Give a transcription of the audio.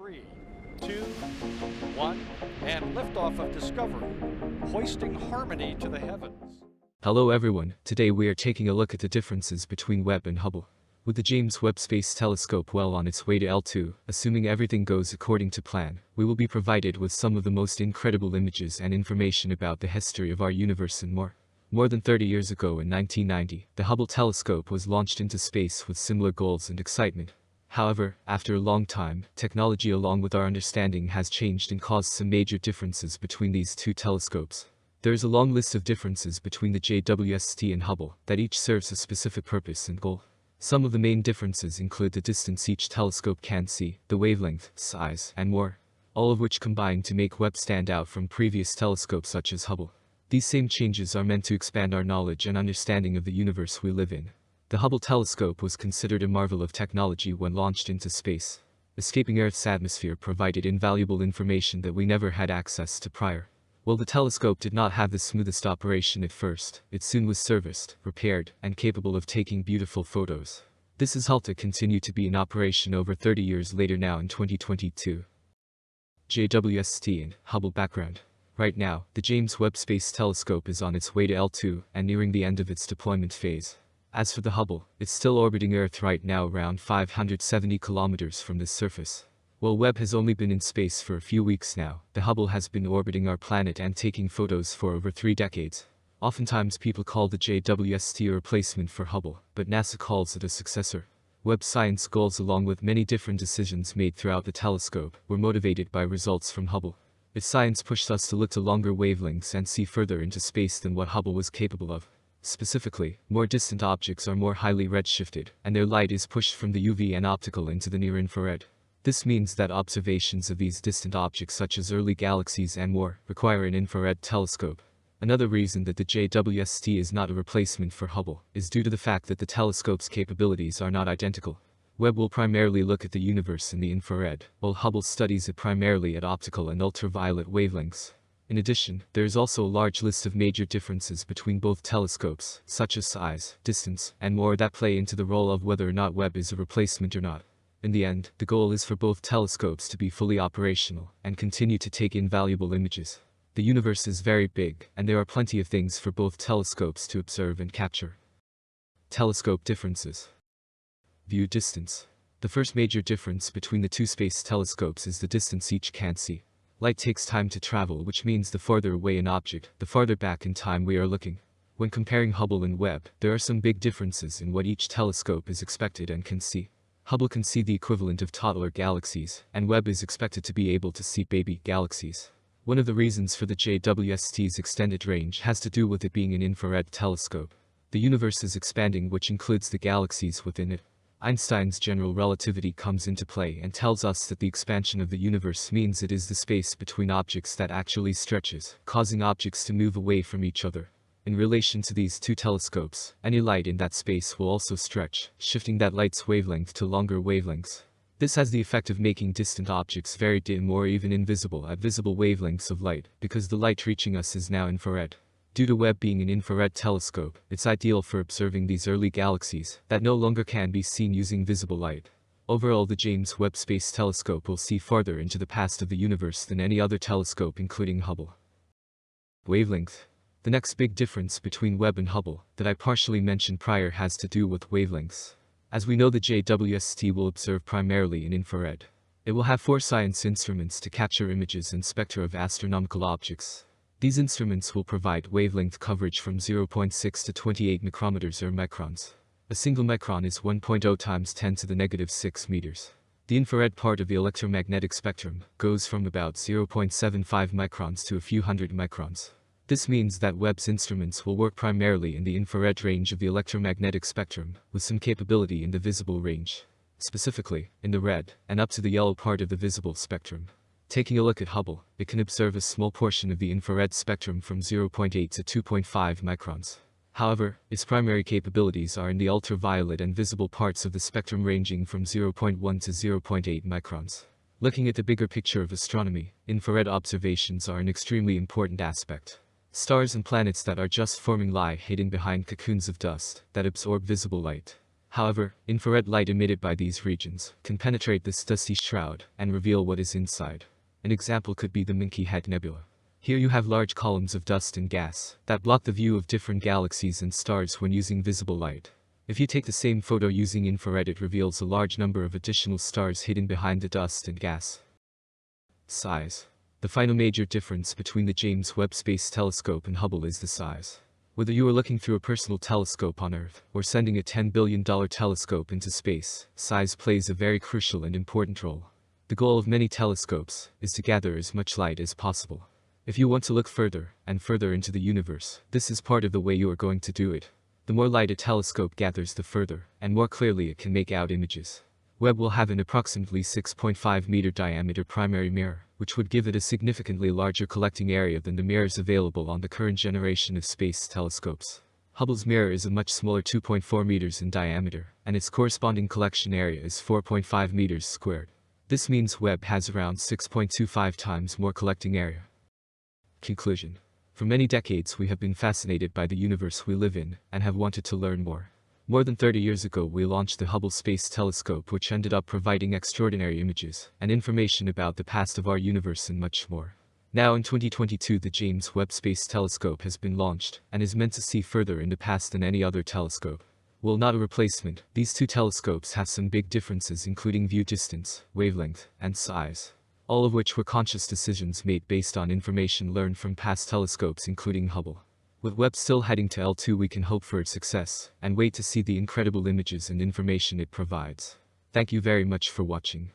3, 2, 1, and liftoff of Discovery, hoisting harmony to the heavens. Hello everyone, today we are taking a look at the differences between Webb and Hubble. With the James Webb Space Telescope well on its way to L2, assuming everything goes according to plan, we will be provided with some of the most incredible images and information about the history of our universe and more. More than 30 years ago in 1990, the Hubble Telescope was launched into space with similar goals and excitement. However, after a long time, technology along with our understanding has changed and caused some major differences between these two telescopes. There is a long list of differences between the JWST and Hubble that each serves a specific purpose and goal. Some of the main differences include the distance each telescope can see, the wavelength, size, and more, all of which combine to make Webb stand out from previous telescopes such as Hubble. These same changes are meant to expand our knowledge and understanding of the universe we live in. The Hubble telescope was considered a marvel of technology when launched into space. Escaping Earth's atmosphere provided invaluable information that we never had access to prior. While the telescope did not have the smoothest operation at first, it soon was serviced, repaired, and capable of taking beautiful photos. This has helped it continue to be in operation over 30 years later now in 2022. JWST and Hubble background. Right now, the James Webb Space Telescope is on its way to L2 and nearing the end of its deployment phase. As for the Hubble, it's still orbiting Earth right now around 570 kilometers from the surface. While Webb has only been in space for a few weeks now, the Hubble has been orbiting our planet and taking photos for over 3 decades. Oftentimes people call the JWST a replacement for Hubble, but NASA calls it a successor. Webb's science goals along with many different decisions made throughout the telescope were motivated by results from Hubble. Its science pushed us to look to longer wavelengths and see further into space than what Hubble was capable of. Specifically, more distant objects are more highly redshifted, and their light is pushed from the UV and optical into the near-infrared. This means that observations of these distant objects such as early galaxies and more require an infrared telescope. Another reason that the JWST is not a replacement for Hubble is due to the fact that the telescope's capabilities are not identical. Webb will primarily look at the universe in the infrared, while Hubble studies it primarily at optical and ultraviolet wavelengths. In addition, there is also a large list of major differences between both telescopes, such as size, distance, and more that play into the role of whether or not Webb is a replacement or not. In the end, the goal is for both telescopes to be fully operational and continue to take in valuable images. The universe is very big, and there are plenty of things for both telescopes to observe and capture. Telescope differences. View distance. The first major difference between the two space telescopes is the distance each can see. Light takes time to travel, which means the farther away an object, the farther back in time we are looking. When comparing Hubble and Webb, there are some big differences in what each telescope is expected and can see. Hubble can see the equivalent of toddler galaxies, and Webb is expected to be able to see baby galaxies. One of the reasons for the JWST's extended range has to do with it being an infrared telescope. The universe is expanding, which includes the galaxies within it. Einstein's general relativity comes into play and tells us that the expansion of the universe means it is the space between objects that actually stretches, causing objects to move away from each other. In relation to these two telescopes, any light in that space will also stretch, shifting that light's wavelength to longer wavelengths. This has the effect of making distant objects very dim or even invisible at visible wavelengths of light, because the light reaching us is now infrared. Due to Webb being an infrared telescope, it's ideal for observing these early galaxies that no longer can be seen using visible light. Overall, the James Webb Space Telescope will see farther into the past of the universe than any other telescope including Hubble. Wavelength. The next big difference between Webb and Hubble that I partially mentioned prior has to do with wavelengths. As we know, the JWST will observe primarily in infrared. It will have 4 science instruments to capture images and spectra of astronomical objects. These instruments will provide wavelength coverage from 0.6 to 28 micrometers or microns. A single micron is 1.0 times 10 to the negative 6 meters. The infrared part of the electromagnetic spectrum goes from about 0.75 microns to a few hundred microns. This means that Webb's instruments will work primarily in the infrared range of the electromagnetic spectrum, with some capability in the visible range. Specifically, in the red and up to the yellow part of the visible spectrum. Taking a look at Hubble, it can observe a small portion of the infrared spectrum from 0.8 to 2.5 microns. However, its primary capabilities are in the ultraviolet and visible parts of the spectrum ranging from 0.1 to 0.8 microns. Looking at the bigger picture of astronomy, infrared observations are an extremely important aspect. Stars and planets that are just forming lie hidden behind cocoons of dust that absorb visible light. However, infrared light emitted by these regions can penetrate this dusty shroud and reveal what is inside. An example could be the Milky Head Nebula. Here you have large columns of dust and gas that block the view of different galaxies and stars when using visible light. If you take the same photo using infrared, it reveals a large number of additional stars hidden behind the dust and gas. Size. The final major difference between the James Webb Space Telescope and Hubble is the size. Whether you are looking through a personal telescope on Earth or sending a $10 billion telescope into space, size plays a very crucial and important role. The goal of many telescopes is to gather as much light as possible. If you want to look further and further into the universe, this is part of the way you are going to do it. The more light a telescope gathers, the further and more clearly it can make out images. Webb will have an approximately 6.5 meter diameter primary mirror, which would give it a significantly larger collecting area than the mirrors available on the current generation of space telescopes. Hubble's mirror is a much smaller 2.4 meters in diameter, and its corresponding collection area is 4.5 meters squared. This means Webb has around 6.25 times more collecting area. Conclusion. For many decades we have been fascinated by the universe we live in and have wanted to learn more. More than 30 years ago we launched the Hubble Space Telescope, which ended up providing extraordinary images and information about the past of our universe and much more. Now in 2022 the James Webb Space Telescope has been launched and is meant to see further in the past than any other telescope. While not a replacement, these two telescopes have some big differences, including view distance, wavelength, and size. All of which were conscious decisions made based on information learned from past telescopes including Hubble. With Webb still heading to L2, we can hope for its success and wait to see the incredible images and information it provides. Thank you very much for watching.